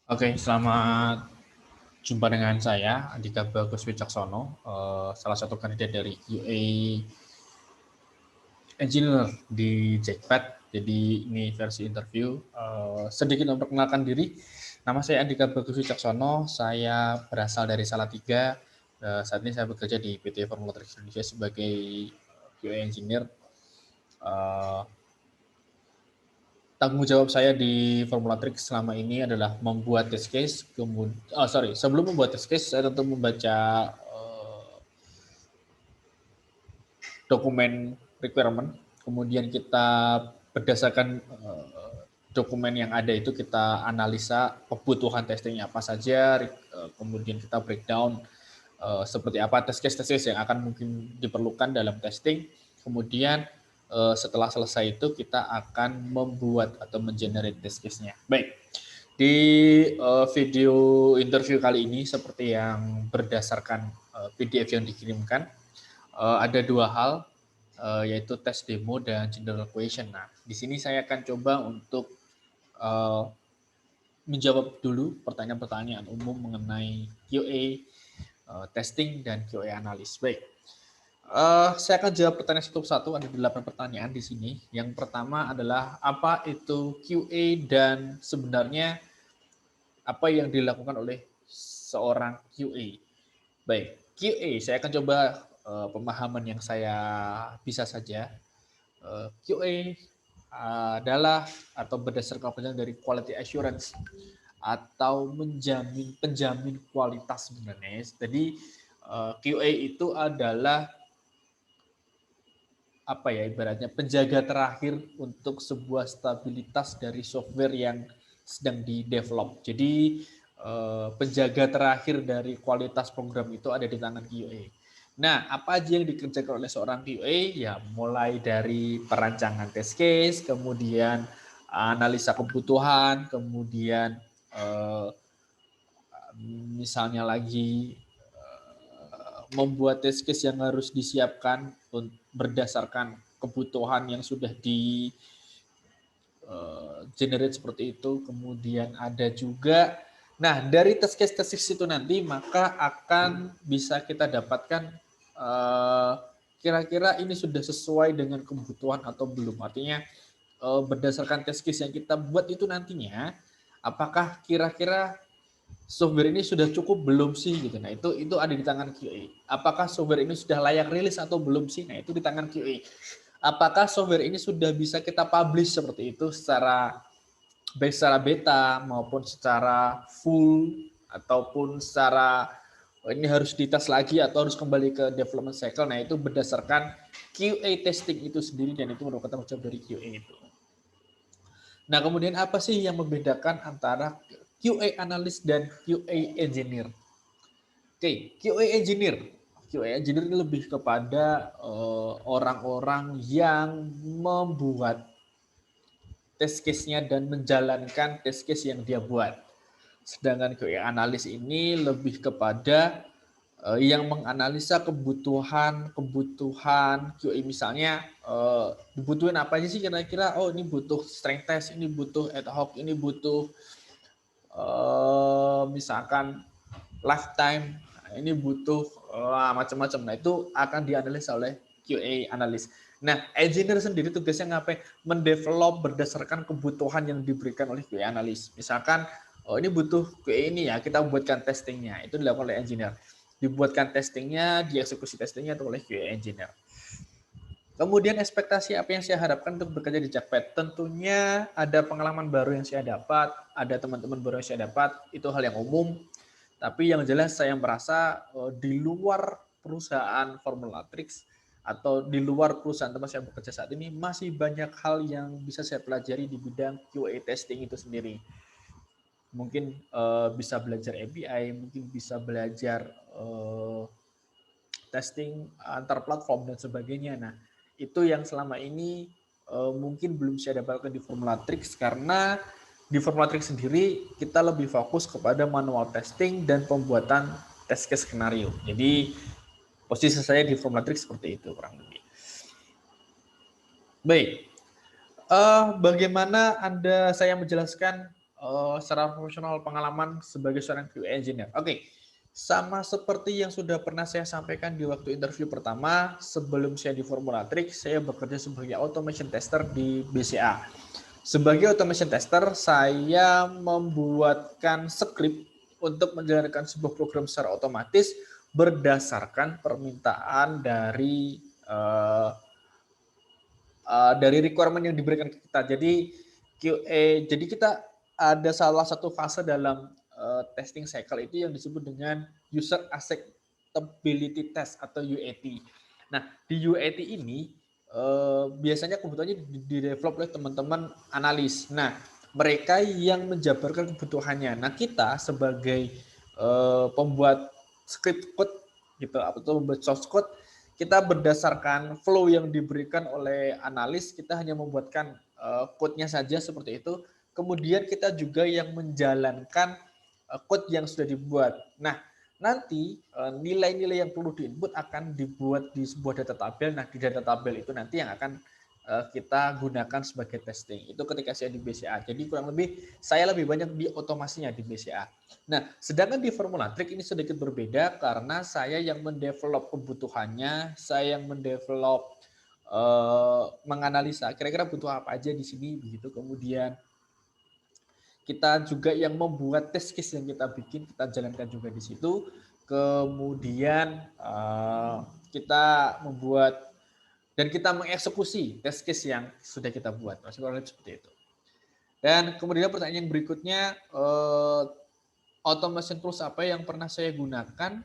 Oke, selamat jumpa dengan saya, Andika Bagus Wicaksono, salah satu kandidat dari QA Engineer di Jackpad. Jadi ini versi interview. Sedikit memperkenalkan diri, nama saya Andika Bagus Wicaksono, saya berasal dari Salatiga. Saat ini saya bekerja di PT Formulatrix Indonesia sebagai QA Engineer. Eh, Tanggung jawab saya di Formulatrix selama ini adalah membuat test case, sebelum membuat test case saya tentu membaca dokumen requirement, kemudian kita berdasarkan dokumen yang ada itu kita analisa kebutuhan testingnya apa saja, kemudian kita breakdown seperti apa test case yang akan mungkin diperlukan dalam testing, kemudian setelah selesai itu kita akan membuat atau mengenerate test case-nya. Baik, di video interview kali ini seperti yang berdasarkan PDF yang dikirimkan, ada dua hal, yaitu tes demo dan general question. Nah, di sini saya akan coba untuk menjawab dulu pertanyaan-pertanyaan umum mengenai QA testing dan QA analis. Baik, saya akan jawab pertanyaan satu persatu. Ada 8 pertanyaan di sini. Yang pertama adalah apa itu QA dan sebenarnya apa yang dilakukan oleh seorang QA. Baik, QA saya akan coba pemahaman yang saya bisa saja. QA adalah atau berdasarkan penjelasan dari quality assurance atau penjamin kualitas sebenarnya. Jadi QA itu adalah apa ya ibaratnya penjaga terakhir untuk sebuah stabilitas dari software yang sedang di-develop. Jadi penjaga terakhir dari kualitas program itu ada di tangan QA. Nah, apa aja yang dikerjakan oleh seorang QA? Ya, mulai dari perancangan test case, kemudian analisa kebutuhan, kemudian misalnya lagi membuat test case yang harus disiapkan berdasarkan kebutuhan yang sudah di generate seperti itu. Kemudian ada juga, nah dari test case itu nanti maka akan bisa kita dapatkan kira-kira ini sudah sesuai dengan kebutuhan atau belum. Artinya berdasarkan test case yang kita buat itu nantinya, apakah kira-kira software ini sudah cukup belum sih gitu. Nah, itu ada di tangan QA. Apakah software ini sudah layak rilis atau belum sih? Nah, itu di tangan QA. Apakah software ini sudah bisa kita publish seperti itu secara baik secara beta maupun secara full ataupun secara ini harus dites lagi atau harus kembali ke development cycle. Nah, itu berdasarkan QA testing itu sendiri dan itu merupakan tanggung jawab dari QA itu. Nah, kemudian apa sih yang membedakan antara QA analyst dan QA engineer? Oke, QA engineer. QA engineer ini lebih kepada orang-orang yang membuat test case-nya dan menjalankan test case yang dia buat. Sedangkan QA analis ini lebih kepada yang menganalisa kebutuhan QA, misalnya dibutuhin apa aja sih kira-kira, oh ini butuh strength test, ini butuh ad hoc, ini butuh misalkan lifetime, ini butuh macam-macam. Nah, itu akan dianalisa oleh QA analis. Nah, engineer sendiri tugasnya ngapain? Mendevelop berdasarkan kebutuhan yang diberikan oleh QA analis. Misalkan, oh ini butuh QA ini ya, kita buatkan testingnya. Itu dilakukan oleh engineer. Dibuatkan testingnya, dieksekusi testingnya itu oleh QA engineer. Kemudian ekspektasi apa yang saya harapkan untuk bekerja di Jakpet? Tentunya ada pengalaman baru yang saya dapat, ada teman-teman baru yang saya dapat, itu hal yang umum. Tapi yang jelas saya merasa di luar perusahaan Formulatrix atau di luar perusahaan tempat saya bekerja saat ini masih banyak hal yang bisa saya pelajari di bidang QA testing itu sendiri. Mungkin bisa belajar API, mungkin bisa belajar testing antar platform dan sebagainya. Nah, itu yang selama ini mungkin belum saya dapatkan di Formulatrix karena di Formulatrix sendiri kita lebih fokus kepada manual testing dan pembuatan test case skenario. Jadi posisi saya di Formulatrix seperti itu kurang lebih. Baik, bagaimana saya menjelaskan secara profesional pengalaman sebagai seorang QA engineer. Oke, sama seperti yang sudah pernah saya sampaikan di waktu interview pertama, sebelum saya di Formulatrix, saya bekerja sebagai automation tester di BCA. Sebagai automation tester, saya membuatkan skrip untuk menjalankan sebuah program secara otomatis berdasarkan permintaan dari requirement yang diberikan ke kita. Jadi QA, jadi kita ada salah satu fase dalam testing cycle itu yang disebut dengan user acceptability test atau UAT. Nah, di UAT ini biasanya kebutuhannya di-develop oleh teman-teman analis. Nah, mereka yang menjabarkan kebutuhannya. Nah, kita sebagai pembuat script code gitu atau membuat source code, kita berdasarkan flow yang diberikan oleh analis, kita hanya membuatkan code-nya saja seperti itu. Kemudian kita juga yang menjalankan code yang sudah dibuat. Nah, nanti nilai-nilai yang perlu diinput akan dibuat di sebuah data tabel. Nah, di data tabel itu nanti yang akan kita gunakan sebagai testing. Itu ketika saya di BCA. Jadi kurang lebih saya lebih banyak di otomasinya di BCA. Nah, sedangkan di Formulatrix ini sedikit berbeda karena saya yang mendevelop kebutuhannya, saya yang mendevelop menganalisa kira-kira butuh apa aja di sini begitu. Kemudian kita juga yang membuat test case yang kita bikin, kita jalankan juga di situ. Kemudian kita membuat dan kita mengeksekusi test case yang sudah kita buat. Maksudnya seperti itu. Dan kemudian pertanyaan yang berikutnya, automation tools apa yang pernah saya gunakan,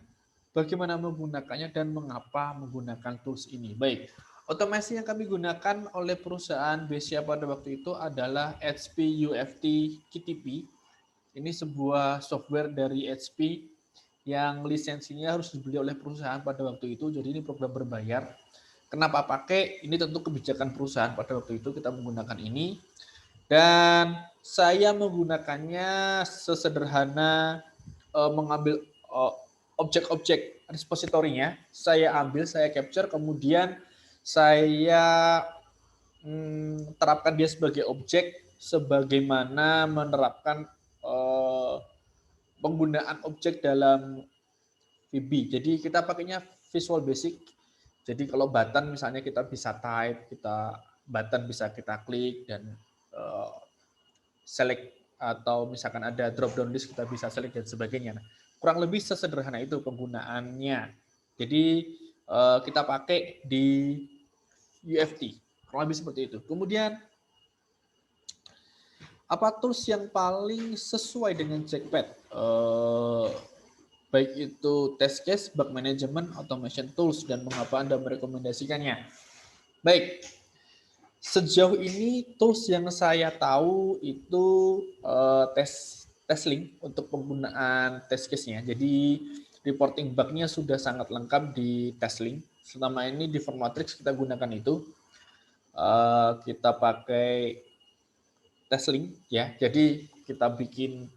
bagaimana menggunakannya, dan mengapa menggunakan tools ini. Baik, otomasi yang kami gunakan oleh perusahaan BCA pada waktu itu adalah HP UFT KTP. Ini sebuah software dari HP yang lisensinya harus dibeli oleh perusahaan pada waktu itu, jadi ini program berbayar. Kenapa pakai? Ini tentu kebijakan perusahaan pada waktu itu kita menggunakan ini. Dan saya menggunakannya sesederhana mengambil objek-objek repositorinya, saya ambil, saya capture, kemudian saya terapkan dia sebagai objek, sebagaimana menerapkan penggunaan objek dalam VB. Jadi kita pakainya Visual Basic. Jadi kalau button misalnya kita bisa type, button bisa kita klik dan select, atau misalkan ada drop down list kita bisa select dan sebagainya. Nah, kurang lebih sesederhana itu penggunaannya. Jadi kita pakai di UFT, kurang lebih seperti itu. Kemudian apa tools yang paling sesuai dengan Jackpad? Baik itu test case, bug management, automation tools, dan mengapa Anda merekomendasikannya? Baik, sejauh ini tools yang saya tahu itu TestLink untuk penggunaan test case-nya. Jadi reporting bug-nya sudah sangat lengkap di TestLink. Selama ini di Formulatrix kita gunakan itu. Kita pakai TestLink ya. Jadi kita bikin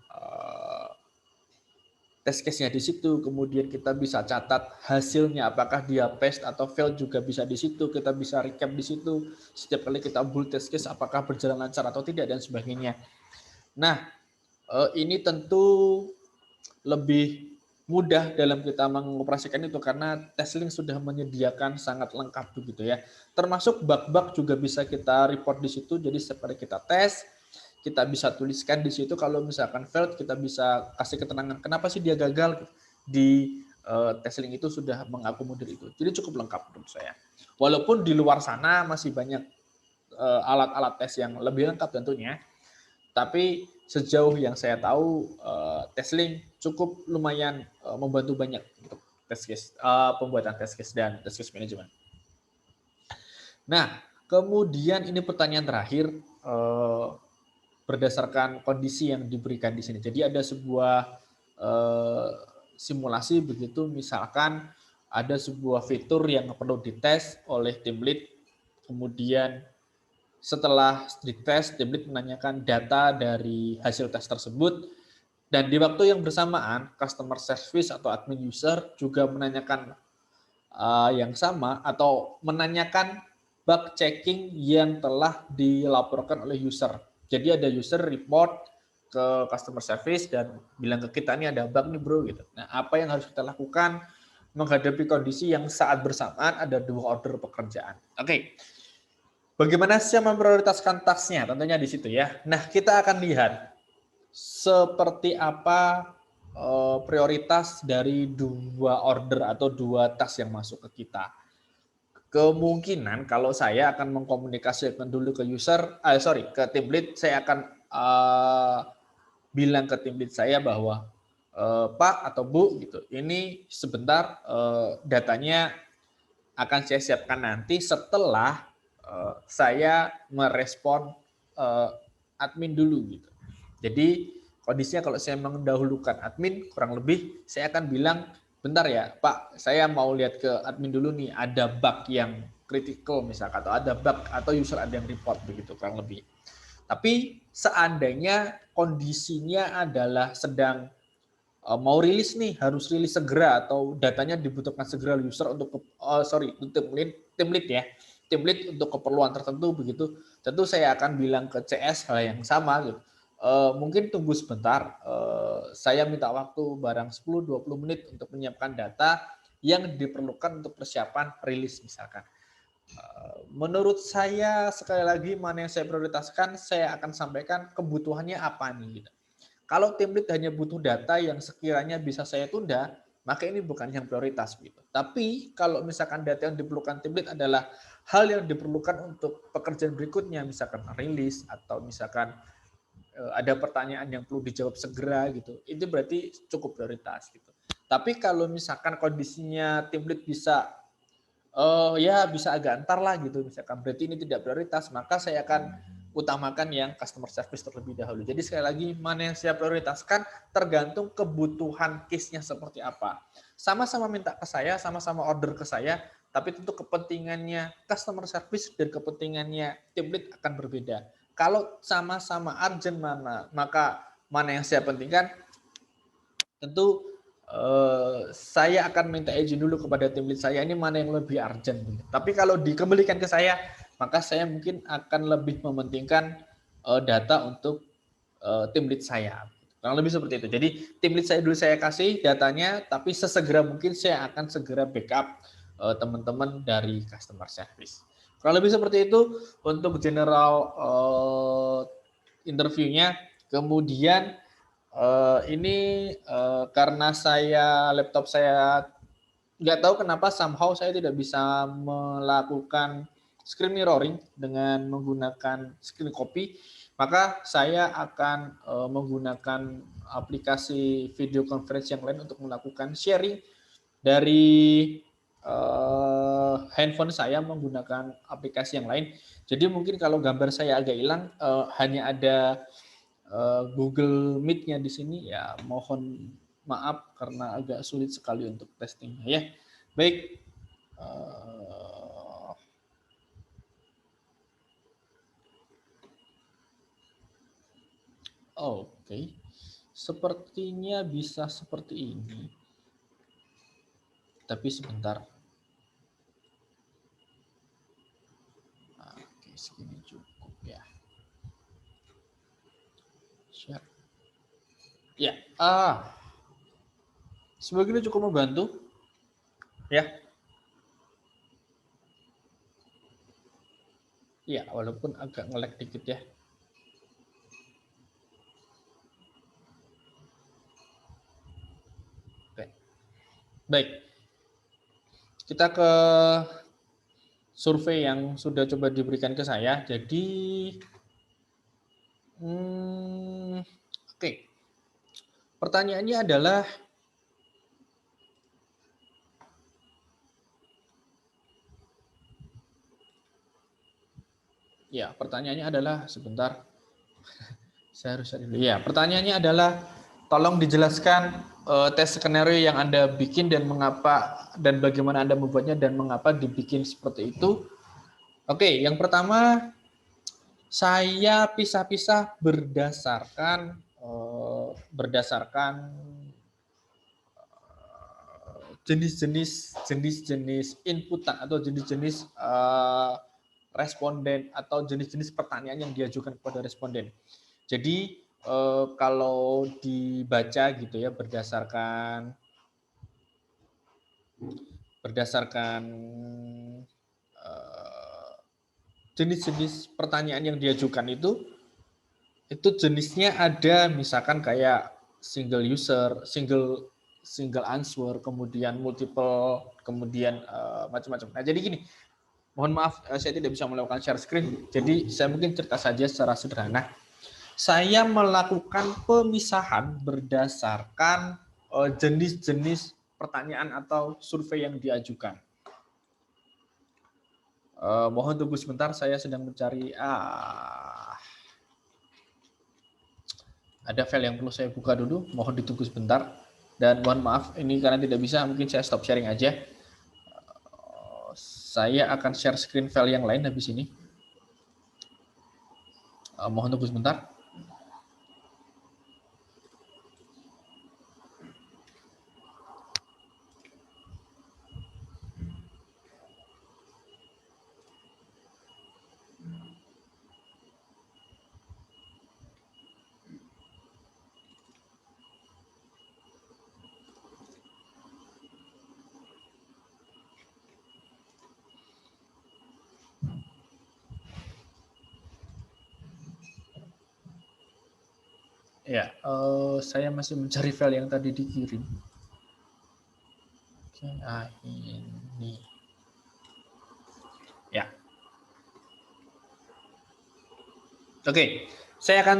test case-nya di situ, kemudian kita bisa catat hasilnya, apakah dia pass atau fail juga bisa di situ, kita bisa recap di situ, setiap kali kita build test case apakah berjalan lancar atau tidak dan sebagainya. Nah, ini tentu lebih mudah dalam kita mengoperasikan itu karena TestLink sudah menyediakan sangat lengkap begitu ya. Termasuk bug-bug juga bisa kita report di situ, jadi setiap kali kita tes, kita bisa tuliskan di situ. Kalau misalkan failed, kita bisa kasih keterangan kenapa sih dia gagal. Di TestLink itu sudah mengakomodir itu. Jadi cukup lengkap menurut saya. Walaupun di luar sana masih banyak alat-alat tes yang lebih lengkap tentunya. Tapi sejauh yang saya tahu TestLink cukup lumayan membantu banyak untuk test case, pembuatan test case dan test case management. Nah, kemudian ini pertanyaan terakhir. Berdasarkan kondisi yang diberikan di sini. Jadi ada sebuah simulasi begitu, misalkan ada sebuah fitur yang perlu dites oleh tim lead, kemudian setelah dites, tim lead menanyakan data dari hasil tes tersebut, dan di waktu yang bersamaan, customer service atau admin user juga menanyakan yang sama atau menanyakan bug checking yang telah dilaporkan oleh user. Jadi ada user report ke customer service dan bilang ke kita ini ada bug nih bro gitu. Nah, apa yang harus kita lakukan menghadapi kondisi yang saat bersamaan ada 2 order pekerjaan. Oke. Bagaimana sih memprioritaskan tasknya? Tentunya di situ ya. Nah, kita akan lihat seperti apa prioritas dari 2 order atau 2 task yang masuk ke kita. Kemungkinan kalau saya akan mengkomunikasikan dulu ke ke tim lead, saya akan bilang ke tim lead saya bahwa Pak atau Bu gitu, ini sebentar datanya akan saya siapkan nanti setelah saya merespon admin dulu gitu. Jadi kondisinya kalau saya mendahulukan admin, kurang lebih saya akan bilang, bentar ya Pak, saya mau lihat ke admin dulu nih, ada bug yang kritikal misalkan, atau ada bug atau user ada yang report begitu kurang lebih. Tapi seandainya kondisinya adalah sedang mau rilis nih, harus rilis segera atau datanya dibutuhkan segera user untuk tim lead ya, tim lead untuk keperluan tertentu begitu, tentu saya akan bilang ke CS hal yang sama gitu. Mungkin tunggu sebentar, saya minta waktu barang 10-20 menit untuk menyiapkan data yang diperlukan untuk persiapan rilis misalkan. Menurut saya sekali lagi mana yang saya prioritaskan, saya akan sampaikan kebutuhannya apa nih gitu. Kalau tim lead hanya butuh data yang sekiranya bisa saya tunda, maka ini bukan yang prioritas gitu. Tapi kalau misalkan data yang diperlukan tim lead adalah hal yang diperlukan untuk pekerjaan berikutnya, misalkan rilis atau misalkan ada pertanyaan yang perlu dijawab segera gitu, itu berarti cukup prioritas gitu. Tapi kalau misalkan kondisinya tim lead bisa ya bisa agak antar lah gitu, misalkan berarti ini tidak prioritas, maka saya akan utamakan yang customer service terlebih dahulu. Jadi sekali lagi mana yang saya prioritaskan tergantung kebutuhan case-nya seperti apa. Sama-sama minta ke saya, sama-sama order ke saya, tapi tentu kepentingannya customer service dan kepentingannya tim lead akan berbeda. Kalau sama-sama urgent maka mana yang saya pentingkan, tentu saya akan minta izin dulu kepada tim lead saya ini mana yang lebih urgent. Tapi kalau dikembalikan ke saya, maka saya mungkin akan lebih mementingkan data untuk tim lead saya. Kurang lebih seperti itu. Jadi tim lead saya dulu saya kasih datanya, tapi sesegera mungkin saya akan segera backup teman-teman dari customer service. Kurang lebih seperti itu untuk general interviewnya. Kemudian ini karena laptop saya nggak tahu kenapa somehow saya tidak bisa melakukan screen mirroring dengan menggunakan screen copy, maka saya akan menggunakan aplikasi video conference yang lain untuk melakukan sharing dari handphone saya menggunakan aplikasi yang lain. Jadi mungkin kalau gambar saya agak hilang, hanya ada Google Meet-nya di sini, ya mohon maaf karena agak sulit sekali untuk testingnya ya. Baik, oke, sepertinya bisa seperti ini. Tapi sebentar. Oke, segini cukup ya. Share. Ya, sebegini cukup membantu. Ya. Ya, walaupun agak nge-lag dikit ya. Oke. Baik. Kita ke survei yang sudah coba diberikan ke saya. Jadi oke. Pertanyaannya adalah ya, pertanyaannya adalah sebentar. Saya harus cari dulu. Ya, pertanyaannya adalah tolong dijelaskan tes skenario yang Anda bikin dan mengapa dan bagaimana Anda membuatnya dan mengapa dibikin seperti itu. Oke, yang pertama saya pisah-pisah berdasarkan jenis-jenis inputan atau jenis-jenis responden atau jenis-jenis pertanyaan yang diajukan kepada responden. Jadi kalau dibaca gitu ya berdasarkan jenis-jenis pertanyaan yang diajukan itu jenisnya ada misalkan kayak single user, single answer, kemudian multiple, kemudian macam-macam. Nah, jadi gini, mohon maaf saya tidak bisa melakukan share screen. Jadi saya mungkin cerita saja secara sederhana. Saya melakukan pemisahan berdasarkan jenis-jenis pertanyaan atau survei yang diajukan. Mohon tunggu sebentar, saya sedang mencari ada file yang perlu saya buka dulu. Mohon ditunggu sebentar. Dan mohon maaf, ini karena tidak bisa, mungkin saya stop sharing aja. Saya akan share screen file yang lain habis ini. Mohon tunggu sebentar. Ya, saya masih mencari file yang tadi dikirim. Oke, ini. Ya. Oke, saya akan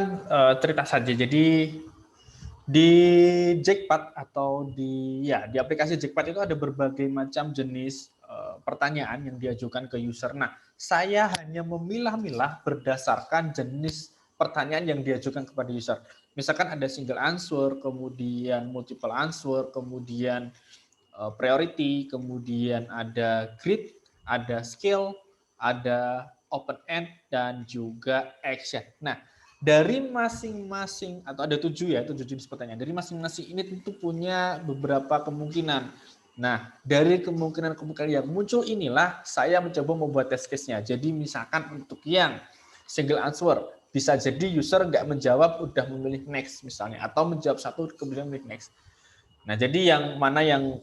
cerita saja. Jadi di Jackpot atau di aplikasi Jackpot itu ada berbagai macam jenis pertanyaan yang diajukan ke user. Nah, saya hanya memilah-milah berdasarkan jenis pertanyaan yang diajukan kepada user. Misalkan ada single answer, kemudian multiple answer, kemudian priority, kemudian ada grid, ada skill, ada open end, dan juga action. Nah, dari masing-masing, atau ada 7 jenis pertanyaan. Dari masing-masing ini tentu punya beberapa kemungkinan. Nah, dari kemungkinan-kemungkinan yang muncul inilah saya mencoba membuat test case-nya. Jadi misalkan untuk yang single answer, bisa jadi user nggak menjawab, udah memilih next misalnya, atau menjawab satu kemudian memilih next. Nah, jadi yang mana yang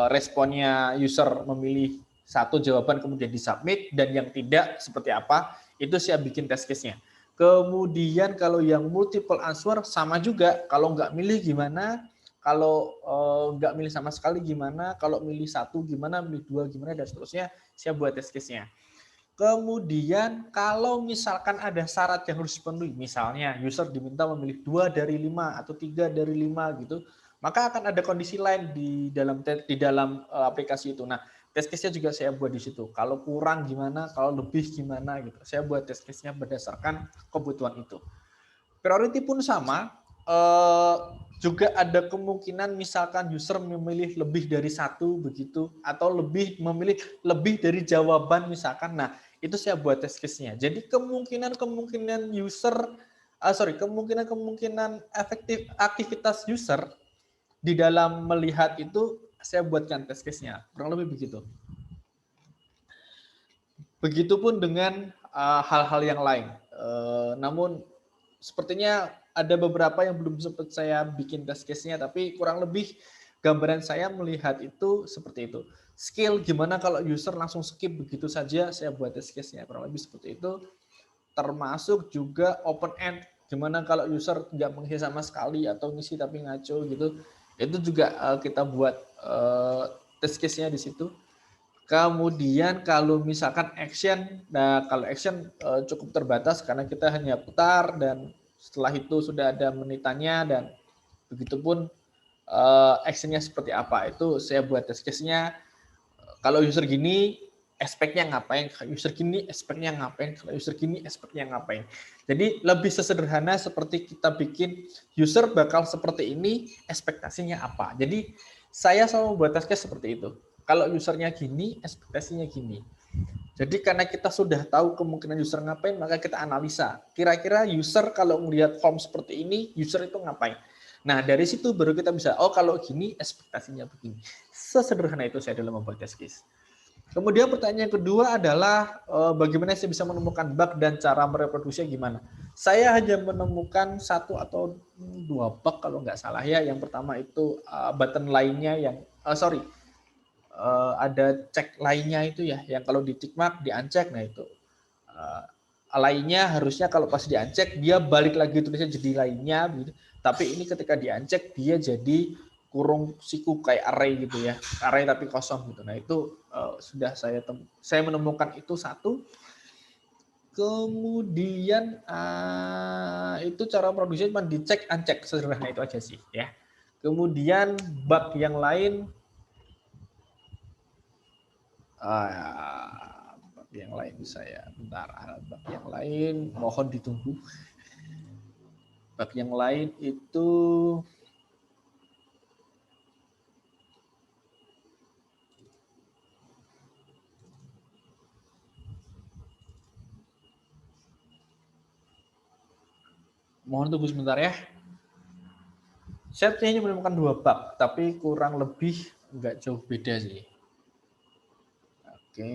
responnya user memilih satu jawaban kemudian disubmit, dan yang tidak seperti apa, itu saya bikin test case-nya. Kemudian kalau yang multiple answer sama juga, kalau nggak milih gimana, kalau nggak milih sama sekali gimana, kalau milih satu gimana, milih dua gimana, dan seterusnya, saya buat test case-nya. Kemudian kalau misalkan ada syarat yang harus dipenuhi, misalnya user diminta memilih 2 dari 5 atau 3 dari 5 gitu, maka akan ada kondisi lain di dalam aplikasi itu. Nah, test case-nya juga saya buat di situ. Kalau kurang gimana, kalau lebih gimana gitu. Saya buat test case-nya berdasarkan kebutuhan itu. Priority pun sama, juga ada kemungkinan misalkan user memilih lebih dari satu begitu, atau memilih lebih dari jawaban misalkan. Nah, itu saya buat test case-nya. Jadi kemungkinan efektif aktivitas user di dalam melihat itu saya buatkan test case-nya. Kurang lebih begitu. Begitupun dengan hal-hal yang lain. Namun sepertinya ada beberapa yang belum sempat saya bikin test case-nya, tapi kurang lebih gambaran saya melihat itu seperti itu. Skill, gimana kalau user langsung skip begitu saja, saya buat test case-nya. Kurang lebih seperti itu. Termasuk juga open end, gimana kalau user nggak mengisi sama sekali atau ngisi tapi ngaco gitu. Itu juga kita buat test case-nya di situ. Kemudian kalau misalkan action, nah kalau action cukup terbatas karena kita hanya putar, dan setelah itu sudah ada menitannya, dan begitupun actionnya seperti apa, itu saya buat test case-nya. Kalau user gini aspeknya ngapain, kalau user gini aspeknya ngapain, kalau user gini aspeknya ngapain. Jadi lebih sesederhana seperti kita bikin user bakal seperti ini, ekspektasinya apa. Jadi saya selalu membuat test case seperti itu. Kalau usernya gini, ekspektasinya gini. Jadi karena kita sudah tahu kemungkinan user ngapain, maka kita analisa. Kira-kira user kalau melihat form seperti ini, user itu ngapain. Nah, dari situ baru kita bisa, oh kalau gini ekspektasinya begini. Sesederhana itu saya dalam membuat test case. Kemudian pertanyaan yang kedua adalah bagaimana saya bisa menemukan bug dan cara mereproduksinya gimana? Saya hanya menemukan satu atau dua bug kalau nggak salah ya. Yang pertama itu button lainnya yang ada cek lainnya itu ya, yang kalau di tick mark, di uncheck, nah itu lainnya harusnya kalau pas di uncheck dia balik lagi tulisnya jadi lainnya gitu. Tapi ini ketika di uncheck dia jadi kurung siku kayak array gitu ya, array tapi kosong gitu. Nah itu sudah saya menemukan itu satu. Kemudian itu cara produksi cuma dicek uncheck, sederhana itu aja sih ya. Kemudian bug yang lain bab yang lain saya bentar, bab yang lain mohon ditunggu. Bab yang lain itu mohon tunggu sebentar ya. Saya hanya menemukan dua bab, tapi kurang lebih nggak jauh beda sih. Oke.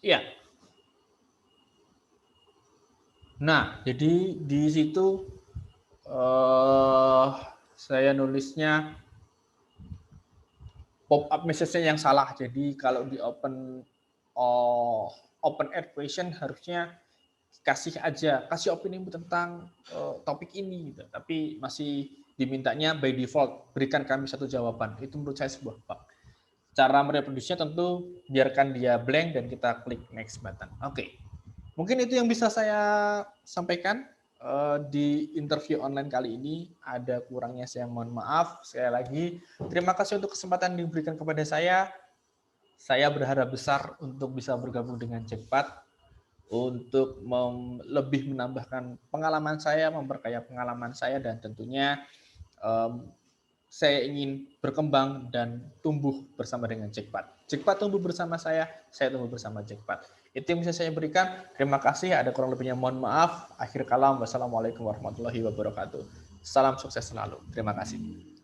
Iya. Nah, jadi di situ saya nulisnya pop up message-nya yang salah. Jadi kalau di open air question harusnya kasih opini tentang topik ini gitu. Tapi masih dimintanya by default berikan kami satu jawaban. Itu menurut saya sebuah bug. Cara mereproduksinya tentu biarkan dia blank dan kita klik next button. Oke. Mungkin itu yang bisa saya sampaikan di interview online kali ini. Ada kurangnya saya mohon maaf. Sekali lagi terima kasih untuk kesempatan yang diberikan kepada saya. Saya berharap besar untuk bisa bergabung dengan Cepat untuk lebih menambahkan pengalaman saya, memperkaya pengalaman saya, dan tentunya saya ingin berkembang dan tumbuh bersama dengan Jackpot. Jackpot tumbuh bersama saya tumbuh bersama Jackpot. Itu yang bisa saya berikan. Terima kasih. Ada kurang lebihnya mohon maaf. Akhir kalam. Wassalamualaikum warahmatullahi wabarakatuh. Salam sukses selalu. Terima kasih.